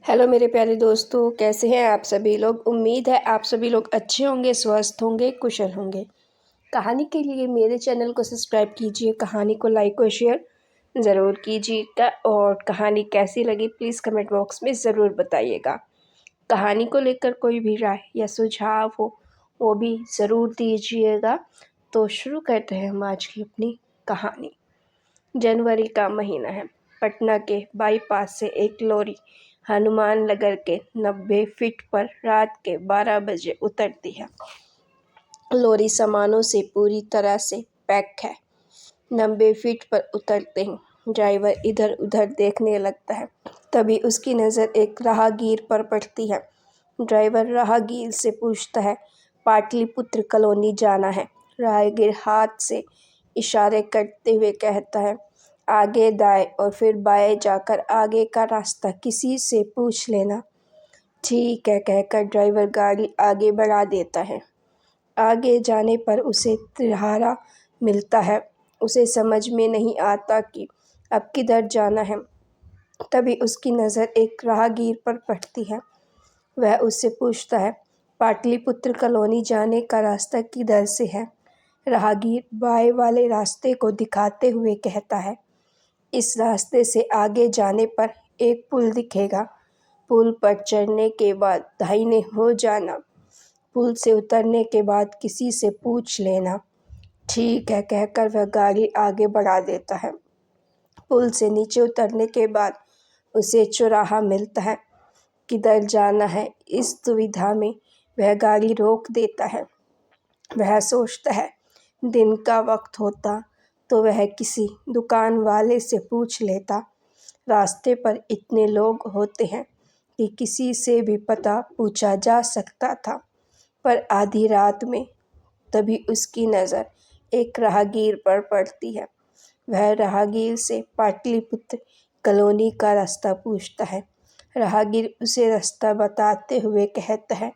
Hello मेरे प्यारे दोस्तों, कैसे हैं आप सभी लोग। उम्मीद है आप सभी लोग अच्छे होंगे, स्वस्थ होंगे, कुशल होंगे। कहानी के लिए मेरे चैनल को सब्सक्राइब कीजिए, कहानी को लाइक और शेयर ज़रूर कीजिएगा और कहानी कैसी लगी प्लीज़ कमेंट बॉक्स में ज़रूर बताइएगा। कहानी को लेकर कोई भी राय या सुझाव हो वो भी ज़रूर दीजिएगा। तो शुरू करते हैं हम आज की अपनी कहानी। जनवरी का महीना है। पटना के बाईपास से एक लॉरी हनुमान नगर के 90 फीट पर रात के 12 बजे उतरती है। लॉरी सामानों से पूरी तरह से पैक है। 90 फीट पर उतरते ही ड्राइवर इधर उधर देखने लगता है। तभी उसकी नज़र एक राहगीर पर पड़ती है। ड्राइवर राहगीर से पूछता है, पाटलिपुत्र कॉलोनी जाना है। राहगीर हाथ से इशारे करते हुए कहता है, आगे दाएं और फिर बाएं जाकर आगे का रास्ता किसी से पूछ लेना। ठीक है कहकर ड्राइवर गाड़ी आगे बढ़ा देता है। आगे जाने पर उसे तिरहारा मिलता है। उसे समझ में नहीं आता कि अब किधर जाना है। तभी उसकी नज़र एक राहगीर पर पड़ती है। वह उससे पूछता है, पाटलिपुत्र कॉलोनी जाने का रास्ता किधर से है। राहगीर बाएं वाले रास्ते को दिखाते हुए कहता है, इस रास्ते से आगे जाने पर एक पुल दिखेगा। पुल पर चढ़ने के बाद दाहिने हो जाना। पुल से उतरने के बाद किसी से पूछ लेना। ठीक है कहकर वह गाड़ी आगे बढ़ा देता है। पुल से नीचे उतरने के बाद उसे चौराहा मिलता है। किधर जाना है, इस दुविधा में वह गाड़ी रोक देता है। वह सोचता है, दिन का वक्त होता तो वह किसी दुकान वाले से पूछ लेता। रास्ते पर इतने लोग होते हैं कि किसी से भी पता पूछा जा सकता था। पर आधी रात में तभी उसकी नज़र एक राहगीर पर पड़ती है। वह राहगीर से पाटलिपुत्र कॉलोनी का रास्ता पूछता है। राहगीर उसे रास्ता बताते हुए कहता है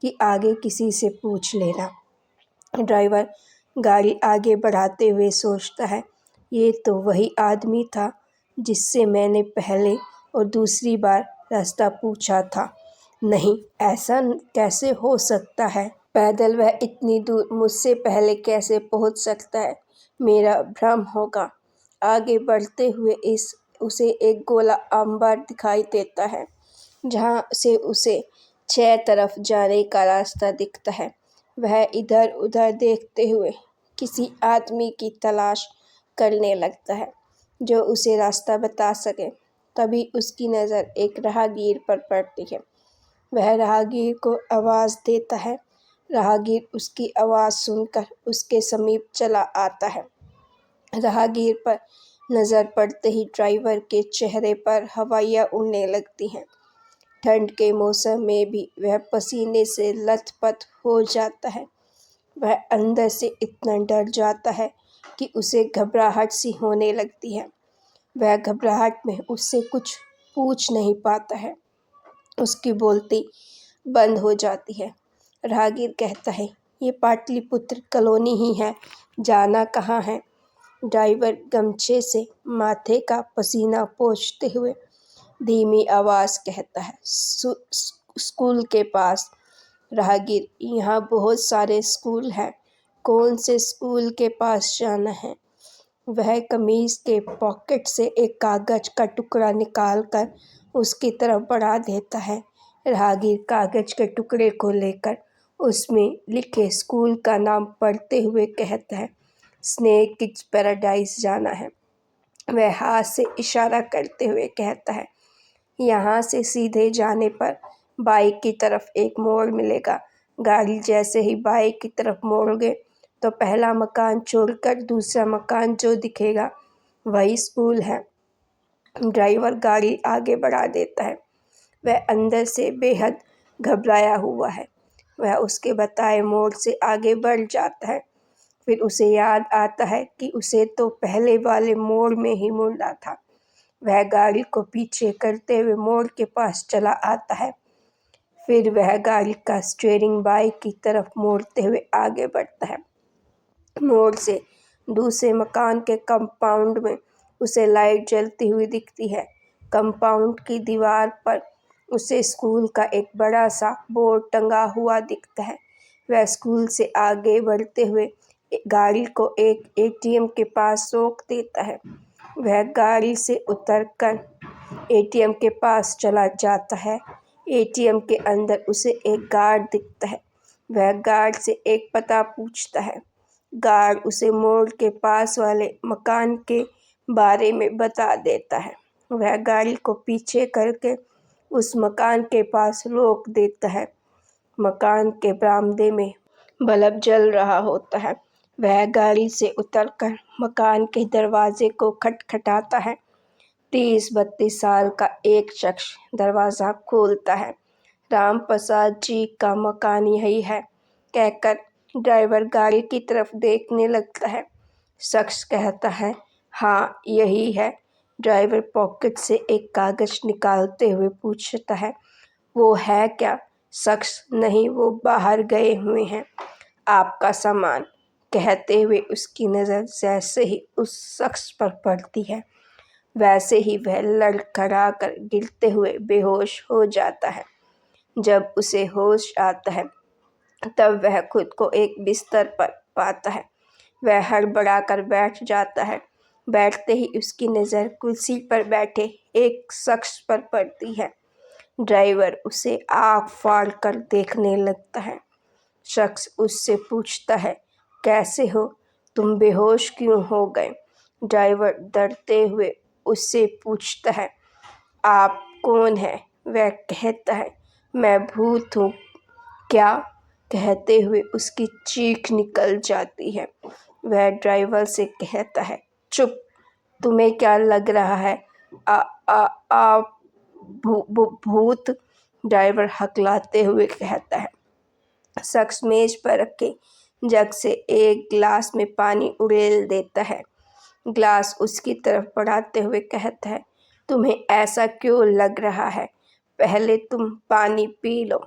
कि आगे किसी से पूछ लेना। ड्राइवर गाड़ी आगे बढ़ाते हुए सोचता है, ये तो वही आदमी था जिससे मैंने पहले और दूसरी बार रास्ता पूछा था। नहीं, ऐसा कैसे हो सकता है। पैदल वह इतनी दूर मुझसे पहले कैसे पहुंच सकता है। मेरा भ्रम होगा। आगे बढ़ते हुए उसे एक गोला अंबर दिखाई देता है, जहां से उसे 6 तरफ जाने का रास्ता दिखता है। वह इधर उधर देखते हुए किसी आदमी की तलाश करने लगता है जो उसे रास्ता बता सके। तभी उसकी नज़र एक राहगीर पर पड़ती है। वह राहगीर को आवाज़ देता है। राहगीर उसकी आवाज़ सुनकर उसके समीप चला आता है। राहगीर पर नज़र पड़ते ही ड्राइवर के चेहरे पर हवाइयाँ उड़ने लगती हैं। ठंड के मौसम में भी वह पसीने से लथपथ हो जाता है। वह अंदर से इतना डर जाता है कि उसे घबराहट सी होने लगती है। वह घबराहट में उससे कुछ पूछ नहीं पाता है। उसकी बोलती बंद हो जाती है। राहगीर कहता है, ये पाटलिपुत्र कॉलोनी ही है, जाना कहाँ है। ड्राइवर गमछे से माथे का पसीना पोंछते हुए धीमी आवाज़ कहता है, स्कूल के पास। राहगीर, यहाँ बहुत सारे स्कूल हैं, कौन से स्कूल के पास जाना है। वह कमीज के पॉकेट से एक कागज का टुकड़ा निकालकर उसकी तरफ बढ़ा देता है। राहगीर कागज के टुकड़े को लेकर उसमें लिखे स्कूल का नाम पढ़ते हुए कहता है, स्नेक किड्स पैराडाइज जाना है। वह हाथ से इशारा करते हुए कहता है, यहाँ से सीधे जाने पर बाइक की तरफ एक मोड़ मिलेगा। गाड़ी जैसे ही बाइक की तरफ मोड़ोगे तो पहला मकान छोड़कर दूसरा मकान जो दिखेगा वही स्कूल है। ड्राइवर गाड़ी आगे बढ़ा देता है। वह अंदर से बेहद घबराया हुआ है। वह उसके बताए मोड़ से आगे बढ़ जाता है। फिर उसे याद आता है कि उसे तो पहले वाले मोड़ में ही मुड़ना था। वह गाड़ी को पीछे करते हुए मोड़ के पास चला आता है। फिर वह गाड़ी का स्टीयरिंग बाइक की तरफ मोड़ते हुए आगे बढ़ता है। मोड़ से दूसरे मकान के कंपाउंड में उसे लाइट जलती हुई दिखती है। कंपाउंड की दीवार पर उसे स्कूल का एक बड़ा सा बोर्ड टंगा हुआ दिखता है। वह स्कूल से आगे बढ़ते हुए गाड़ी को एक एटीएम के पास रोक देता है। वह गाड़ी से उतरकर एटीएम के पास चला जाता है। एटीएम के अंदर उसे एक गार्ड दिखता है। वह गार्ड से एक पता पूछता है। गार्ड उसे मोड़ के पास वाले मकान के बारे में बता देता है। वह गाड़ी को पीछे करके उस मकान के पास रोक देता है। मकान के बरामदे में बल्ब जल रहा होता है। वह गाड़ी से उतरकर मकान के दरवाजे को खटखटाता है। 30-32 साल का एक शख्स दरवाज़ा खोलता है। राम प्रसाद जी का मकान यही है, कहकर ड्राइवर गाड़ी की तरफ देखने लगता है। शख्स कहता है, हाँ यही है। ड्राइवर पॉकेट से एक कागज़ निकालते हुए पूछता है, वो है क्या? शख्स, नहीं, वो बाहर गए हुए हैं, आपका सामान, कहते हुए उसकी नज़र जैसे ही उस शख्स पर पड़ती है वैसे ही वह लड़खड़ा कर गिरते हुए बेहोश हो जाता है। जब उसे होश आता है तब वह खुद को एक बिस्तर पर पाता है। वह हड़बड़ा कर बैठ जाता है। बैठते ही उसकी नज़र कुर्सी पर बैठे एक शख्स पर पड़ती है। ड्राइवर उसे आँख फाड़ कर देखने लगता है। शख्स उससे पूछता है, कैसे हो? तुम बेहोश क्यों हो गए? ड्राइवर डरते हुए उससे पूछता है, आप कौन हैं? वह कहता है, मैं भूत हूँ क्या? कहते हुए उसकी चीख निकल जाती है। वह ड्राइवर से कहता है, चुप, तुम्हें क्या लग रहा है? आ आ आ भूत? ड्राइवर हकलाते हुए कहता है। शख्स मेज पर रखे जग से एक गिलास में पानी उड़ेल देता है। गिलास उसकी तरफ बढ़ाते हुए कहता है, तुम्हें ऐसा क्यों लग रहा है? पहले तुम पानी पी लो।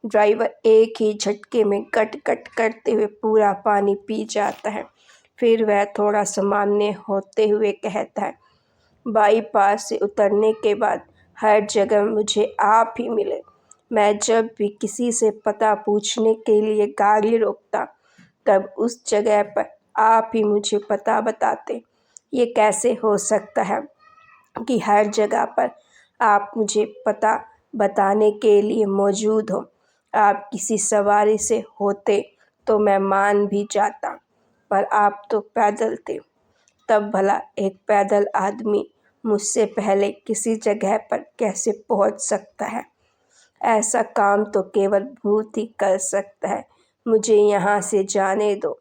ड्राइवर एक ही झटके में कट कट करते हुए पूरा पानी पी जाता है। फिर वह थोड़ा सामान्य होते हुए कहता है, बाईपास से उतरने के बाद हर जगह मुझे आप ही मिले। मैं जब भी किसी से पता पूछने के लिए गाड़ी रोकता तब उस जगह पर आप ही मुझे पता बताते। ये कैसे हो सकता है कि हर जगह पर आप मुझे पता बताने के लिए मौजूद हो? आप किसी सवारी से होते तो मैं मान भी जाता, पर आप तो पैदल थे। तब भला एक पैदल आदमी मुझसे पहले किसी जगह पर कैसे पहुंच सकता है? ऐसा काम तो केवल भूत ही कर सकता है। मुझे यहाँ से जाने दो।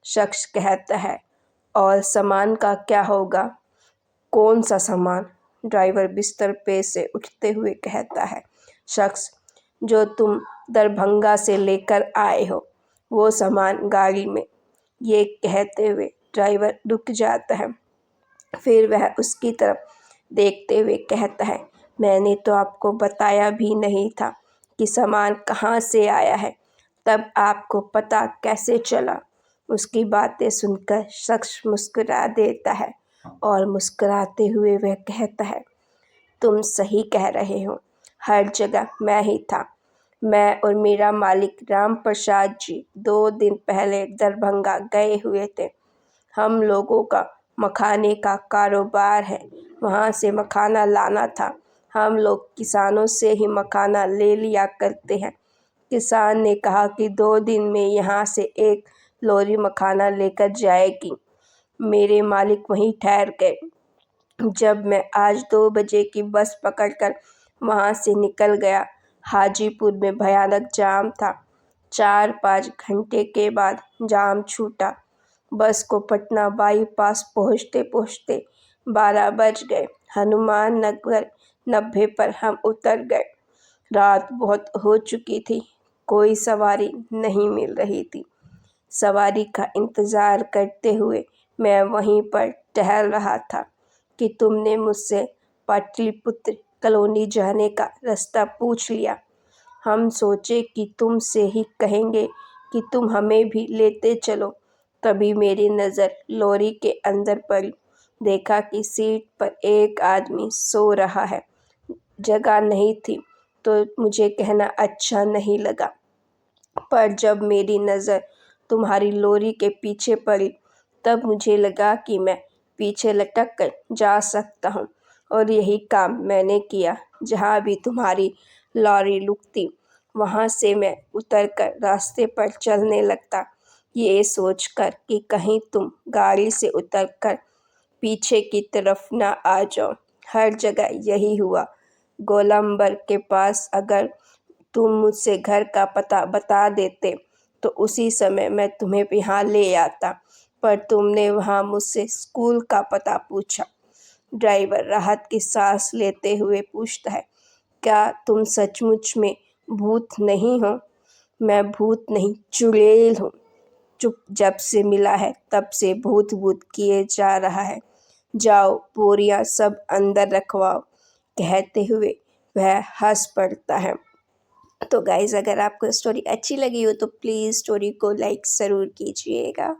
शख्स कहता है, और सामान का क्या होगा? कौन सा सामान? ड्राइवर बिस्तर पे से उठते हुए कहता है। शख्स, जो तुम दरभंगा से लेकर आए हो, वो सामान गाड़ी में। ये कहते हुए ड्राइवर रुक जाता है। फिर वह उसकी तरफ देखते हुए कहता है, मैंने तो आपको बताया भी नहीं था कि सामान कहाँ से आया है, तब आपको पता कैसे चला? उसकी बातें सुनकर शख्स मुस्कुरा देता है और मुस्कुराते हुए वह कहता है, तुम सही कह रहे हो, हर जगह मैं ही था। मैं और मेरा मालिक राम प्रसाद जी 2 दिन पहले दरभंगा गए हुए थे। हम लोगों का मखाने का कारोबार है, वहाँ से मखाना लाना था। हम लोग किसानों से ही मखाना ले लिया करते हैं। किसान ने कहा कि 2 दिन में यहाँ से एक लॉरी मखाना लेकर जाएगी। मेरे मालिक वहीं ठहर गए। जब मैं आज 2 बजे की बस पकड़कर वहाँ से निकल गया, हाजीपुर में भयानक जाम था। 4-5 घंटे के बाद जाम छूटा। बस को पटना बाईपास पहुँचते पहुँचते 12 बज गए। हनुमान नगर 90 पर हम उतर गए। रात बहुत हो चुकी थी, कोई सवारी नहीं मिल रही थी। सवारी का इंतज़ार करते हुए मैं वहीं पर टहल रहा था कि तुमने मुझसे पाटलिपुत्र कॉलोनी जाने का रास्ता पूछ लिया। हम सोचे कि तुमसे ही कहेंगे कि तुम हमें भी लेते चलो। तभी मेरी नज़र लॉरी के अंदर पड़ी। देखा कि सीट पर एक आदमी सो रहा है। जगह नहीं थी तो मुझे कहना अच्छा नहीं लगा, पर जब मेरी नज़र तुम्हारी लोरी के पीछे पड़ी तब मुझे लगा कि मैं पीछे लटक कर जा सकता हूँ, और यही काम मैंने किया। जहाँ भी तुम्हारी लॉरी रुकती वहाँ से मैं उतरकर रास्ते पर चलने लगता, ये सोचकर कि कहीं तुम गाड़ी से उतरकर पीछे की तरफ ना आ जाओ। हर जगह यही हुआ। गोलंबर के पास अगर तुम मुझसे घर का पता बता देते तो उसी समय मैं तुम्हें यहाँ ले आता, पर तुमने वहाँ मुझसे स्कूल का पता पूछा। ड्राइवर राहत की सांस लेते हुए पूछता है, क्या तुम सचमुच में भूत नहीं हो? मैं भूत नहीं, चुड़ैल हूँ। चुप, जब से मिला है तब से भूत भूत किए जा रहा है। जाओ बोरियां सब अंदर रखवाओ। कहते हुए वह हंस पड़ता है। तो गाइज़, अगर आपको स्टोरी अच्छी लगी हो तो प्लीज़ स्टोरी को लाइक ज़रूर कीजिएगा।